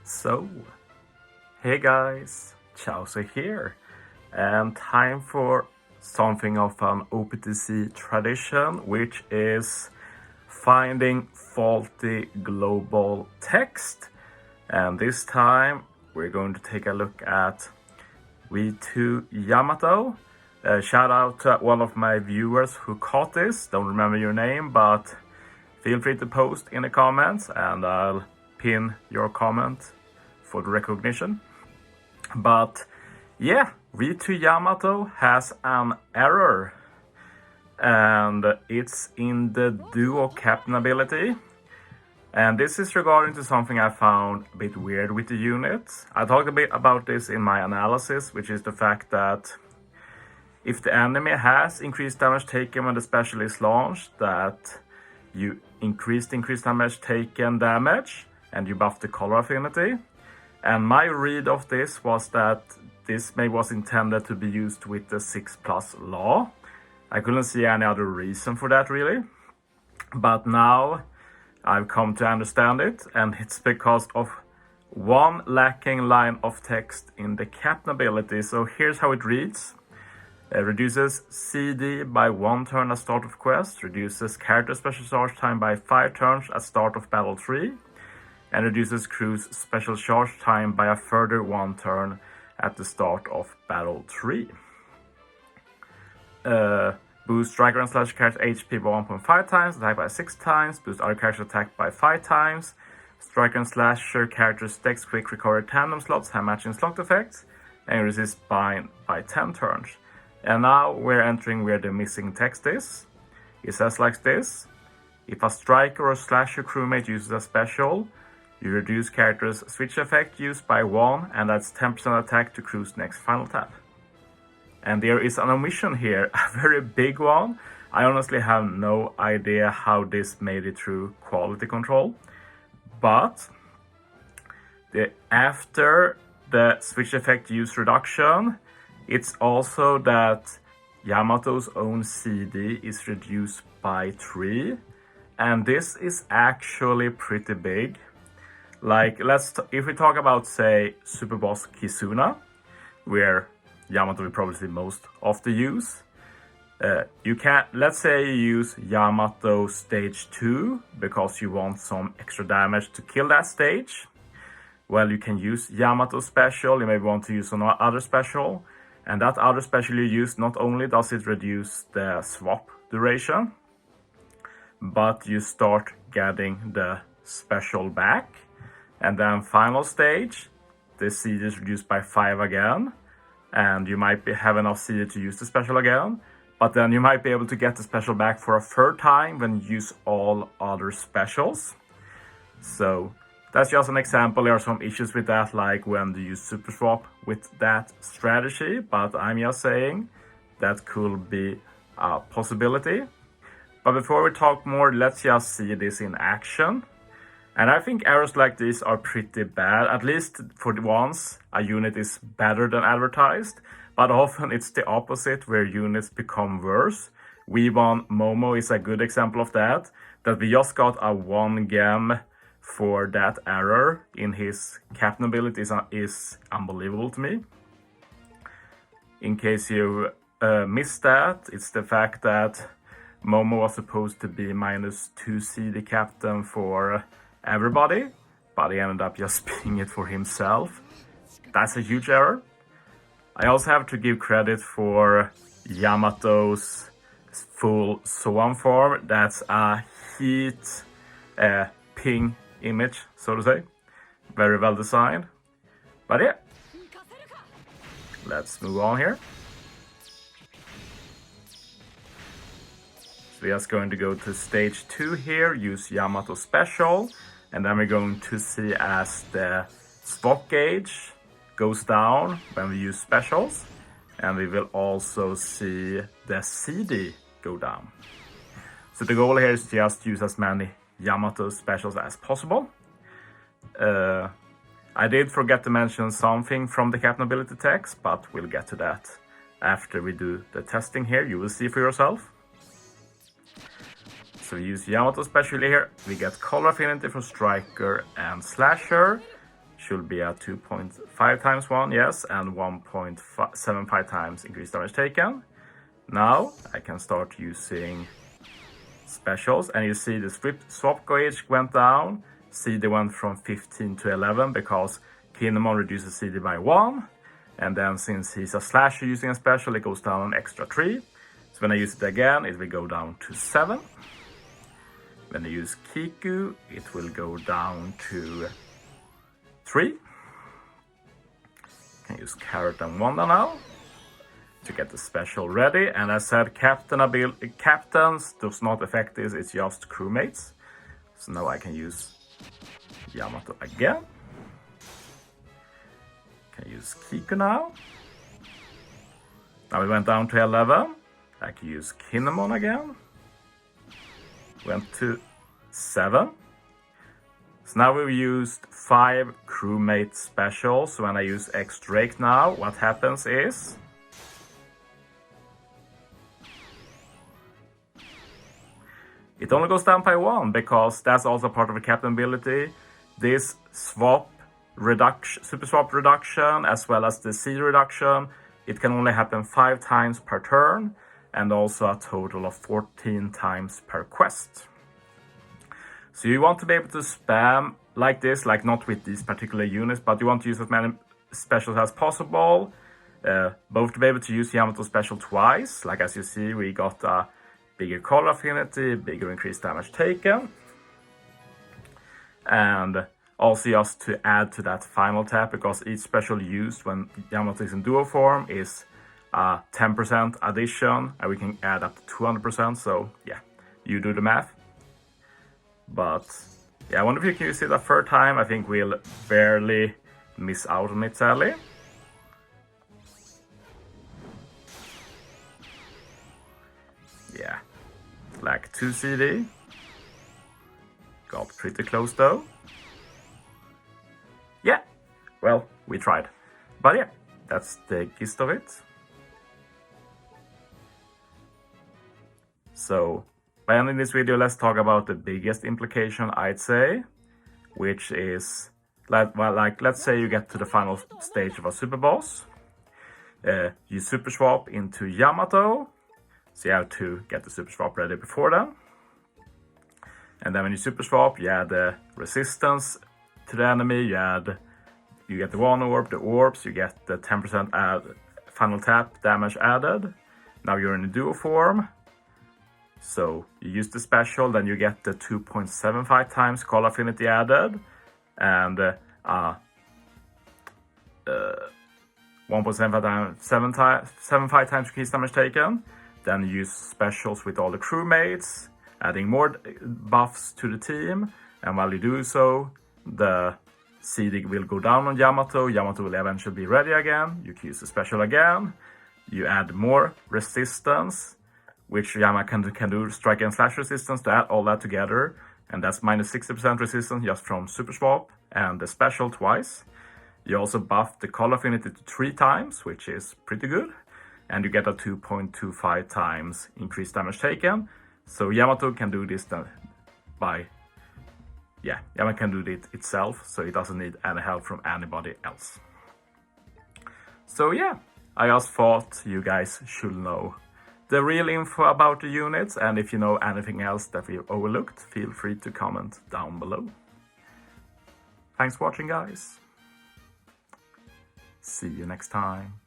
So, hey guys, Chauzu here, and time for something of an OPTC tradition, which is finding faulty global text. And this time we're going to take a look at V2 Yamato. Shout out to one of my viewers who caught this. Don't remember your name, but feel free to post in the comments and I'll pin your comment for the recognition. But yeah, V2 Yamato has an error and it's in the duo captain ability. And this is regarding to something I found a bit weird with the unit. I talked a bit about this in my analysis, which is the fact that if the enemy has increased damage taken when the special is launched, that you increase damage taken damage and you buff the color affinity. And my read of this was that this maybe was intended to be used with the 6+ law. I couldn't see any other reason for that really. But now I've come to understand it, and it's because of one lacking line of text in the captain ability. So here's how it reads. Reduces CD by 1 turn at start of quest, reduces character special charge time by 5 turns at start of battle 3, and reduces crew's special charge time by a further 1 turn at the start of battle 3. Boost striker and slash character HP by 1.5 times, attack by 6 times, boost other character attack by 5 times, striker and slasher characters dex quick recover tandem slots have matching slot effects, and resist bind by 10 turns. And now we're entering where the missing text is. It says like this: if a striker or slasher crewmate uses a special, you reduce character's switch effect use by 1, and that's 10% attack to crew's next final tap. And there is an omission here, a very big one. I honestly have no idea how this made it through quality control. But after the switch effect use reduction, it's also that Yamato's own CD is reduced by 3. And this is actually pretty big. Like, if we talk about, say, Super Boss Kizuna, where Yamato will probably see most of the use. Let's say you use Yamato stage 2 because you want some extra damage to kill that stage. Well, you can use Yamato special, you maybe want to use another other special. And that other special you use, not only does it reduce the swap duration, but you start getting the special back. And then final stage, the CD is reduced by 5 again. And you might have enough CD to use the special again. But then you might be able to get the special back for a third time when you use all other specials. So that's just an example. There are some issues with that, like when you use Super Swap with that strategy. But I'm just saying that could be a possibility. But before we talk more, let's just see this in action. And I think errors like this are pretty bad, at least for the ones a unit is better than advertised. But often it's the opposite, where units become worse. V1 Momo is a good example of that we just got a 1 gem for that error in his captain ability is unbelievable to me. In case you missed that, it's the fact that Momo was supposed to be -2 CD captain for everybody, but he ended up just being it for himself. That's a huge error. I also have to give credit for Yamato's full Swan form. That's a heat ping image, so to say. Very well designed. But yeah, let's move on here. So we're just going to go to stage 2 here, use Yamato special, and then we're going to see as the swap gauge goes down when we use specials, and we will also see the CD go down. So the goal here is just use as many Yamato specials as possible. I did forget to mention something from the captain ability text, but we'll get to that after we do the testing here. You will see for yourself. So we use Yamato specially here. We get color affinity for striker and slasher. should be at 2.5 times 1, yes, and 1.75 times increased damage taken. Now I can start using specials, and you see the swap gauge went down, CD went from 15 to 11 because Kinemon reduces CD by 1, and then since he's a slasher using a special, it goes down an extra 3. So when I use it again, it will go down to 7. When I use Kiku, it will go down to 3. Can use Carrot and Wanda now to get the special ready. And I said captains does not affect this, it's just crewmates. So now I can use Yamato again. Can use Kiku now. Now we went down to 11. I can use Kinemon again. Went to 7. So now we've used 5 crewmate specials. So when I use X-Drake now, what happens is it only goes down by 1 because that's also part of the captain ability. This swap reduction, super swap reduction, as well as the CD reduction, it can only happen 5 times per turn and also a total of 14 times per quest. So you want to be able to spam like this, like not with these particular units, but you want to use as many specials as possible. Both to be able to use Yamato special twice, like as you see, we got a bigger color affinity, bigger increased damage taken. And also just to add to that final tap, because each special used when Yamato is in duo form is a 10% addition, and we can add up to 200%, so yeah, you do the math. But yeah, I wonder if you can use it a third time. I think we'll barely miss out on it, sadly. Yeah, like 2 CD. Got pretty close though. Yeah, well, we tried. But yeah, that's the gist of it. So, by ending this video, let's talk about the biggest implication, I'd say, which is, let's say you get to the final stage of a super boss. You super swap into Yamato, so you have to get the super swap ready before then. And then when you super swap, you add the resistance to the enemy, you get the 1 orb, the orbs, you get the 10% final tap damage added. Now you're in a duo form. So you use the special, then you get the 2.75 times call affinity added, and 1.75 times increased damage taken. Then you use specials with all the crewmates, adding more buffs to the team, and while you do so, the CD will go down on Yamato. Yamato will eventually be ready again. You can use the special again. You add more resistance, which Yamato can do strike and slash resistance, to add all that together, and that's minus 60% resistance just from super swap and the special twice. You also buff the call affinity to 3 times, which is pretty good, and you get a 2.25 times increased damage taken. So Yamato can do this Yamato can do it itself, so it doesn't need any help from anybody else. So yeah, I just thought you guys should know the real info about the units, and if you know anything else that we overlooked, feel free to comment down below. Thanks for watching, guys. See you next time.